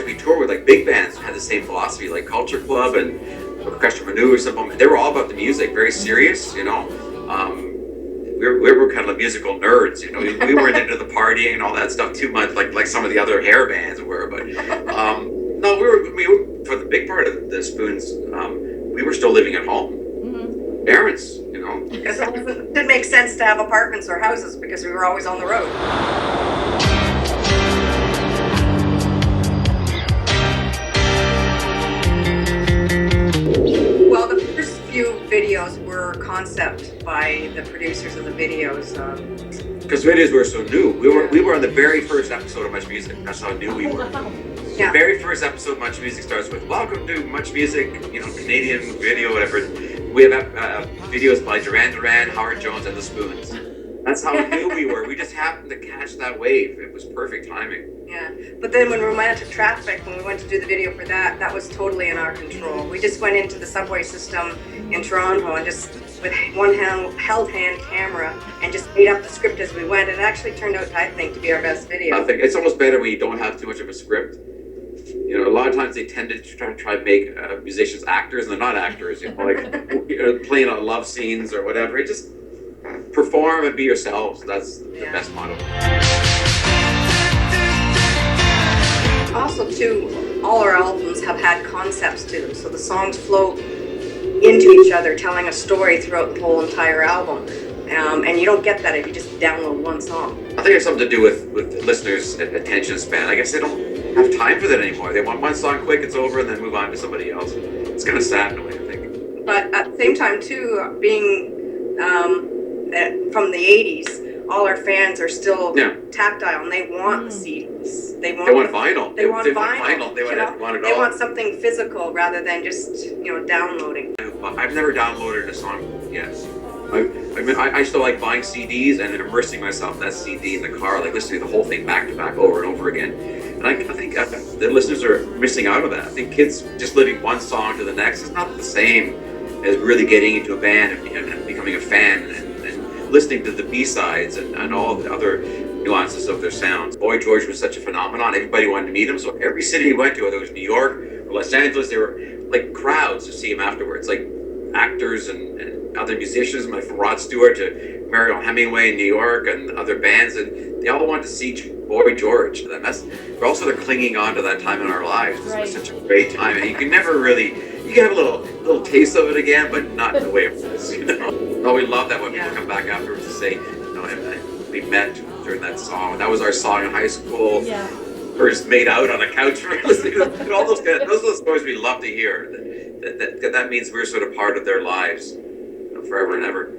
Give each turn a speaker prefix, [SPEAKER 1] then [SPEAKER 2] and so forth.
[SPEAKER 1] guys we toured with, like big bands, had the same philosophy, like Culture Club and Orchestra Manu or something. They were all about the music, very serious, you know. We were kind of like musical nerds, you know. We weren't into the partying and all that stuff too much, like some of the other hair bands were. But no, we were for the big part of the Spoons. We were still living at home. Parents, you know.
[SPEAKER 2] Because it didn't make sense to have apartments or houses because we were always on the road. Well, the first few videos were concept by the producers of the videos.
[SPEAKER 1] Because videos were so new. We were on the very first episode of Much Music. That's how new we were.
[SPEAKER 2] Yeah.
[SPEAKER 1] The very first episode of Much Music starts with "Welcome to Much Music," you know, Canadian video, whatever. We have videos by Duran Duran, Howard Jones, and the Spoons. That's how new we were. We just happened to catch that wave. It was perfect timing.
[SPEAKER 2] Yeah, but then when Romantic Traffic, when we went to do the video for that, that was totally in our control. We just went into the subway system in Toronto and just with one held hand camera and just made up the script as we went. It actually turned out, I think, to be our best video.
[SPEAKER 1] I think it's almost better when you don't have too much of a script. You know, a lot of times they tend to try to make musicians actors, and they're not actors. You know, like playing on love scenes or whatever. It just perform and be yourselves. That's the best motto.
[SPEAKER 2] Also, too, all our albums have had concepts to them, so the songs flow into each other, telling a story throughout the whole entire album. And you don't get that if you just download one song.
[SPEAKER 1] I think it has something to do with listeners' attention span. I guess they don't have time for that anymore. They want one song quick, it's over, and then move on to somebody else. It's kind of sad in a way, I think.
[SPEAKER 2] But at the same time, too, being from the 80s, all our fans are still tactile, and they want the CDs. They want
[SPEAKER 1] vinyl.
[SPEAKER 2] They want vinyl.
[SPEAKER 1] They want it all.
[SPEAKER 2] They want something physical rather than just, you know, downloading.
[SPEAKER 1] I've never downloaded a song yet. I still like buying CDs and then immersing myself in that CD in the car, like listening to the whole thing back to back over and over again. And I think the listeners are missing out on that. I think kids just living one song to the next is not the same as really getting into a band and becoming a fan and listening to the B-sides and all the other nuances of their sounds. Boy George was such a phenomenon. Everybody wanted to meet him. So every city he went to, whether it was New York or Los Angeles, there were like crowds to see him afterwards, like actors and other musicians, like from Rod Stewart to Mariel Hemingway in New York and other bands, and they all wanted to see Boy George. And we're also clinging on to that time in our lives. It was such a great time, and you can never really, you can have a little taste of it again, but not in the way it was, you know. Oh, we love that when people come back afterwards to say, you know, we met during that song. That was our song in high school. Yeah. First made out on a couch for listening to all those are the stories we love to hear. That means we're sort of part of their lives forever and ever.